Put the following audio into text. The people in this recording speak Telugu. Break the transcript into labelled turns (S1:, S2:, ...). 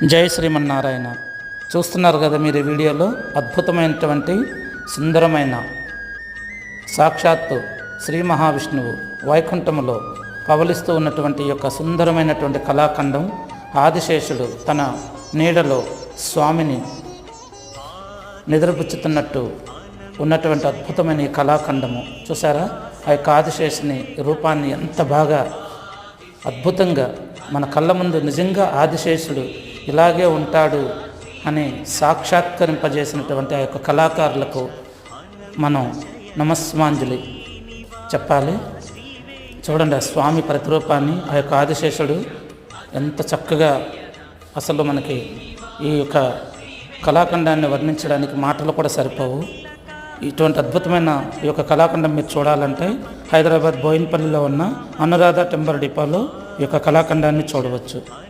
S1: జై శ్రీమన్నారాయణ. చూస్తున్నారు కదా మీరు ఈ వీడియోలో అద్భుతమైనటువంటి సుందరమైన సాక్షాత్తు శ్రీ మహావిష్ణువు వైకుంఠములో పవలిస్తూ ఉన్నటువంటి యొక్క సుందరమైనటువంటి కళాఖండం. ఆదిశేషుడు తన నీడలో స్వామిని నిద్రపుచ్చుతున్నట్టు ఉన్నటువంటి అద్భుతమైన ఈ కళాఖండము చూసారా? ఆ యొక్క ఆదిశేషుని రూపాన్ని ఎంత బాగా అద్భుతంగా మన కళ్ళ ముందు నిజంగా ఆదిశేషుడు ఇలాగే ఉంటాడు అని సాక్షాత్కరింపజేసినటువంటి ఆ యొక్క కళాకారులకు మనం నమస్మాంజలి చెప్పాలి. చూడండి ఆ స్వామి ప్రతిరూపాన్ని, ఆ యొక్క ఆదిశేషుడు ఎంత చక్కగా, అసలు మనకి ఈ యొక్క కళాఖండాన్ని వర్ణించడానికి మాటలు కూడా సరిపోవు. ఇటువంటి అద్భుతమైన ఈ యొక్క కళాఖండం మీరు చూడాలంటే హైదరాబాద్ బోయిన్పల్లిలో ఉన్న అనురాధ టెంబర్ డిపోలో ఈ యొక్క కళాఖండాన్ని చూడవచ్చు.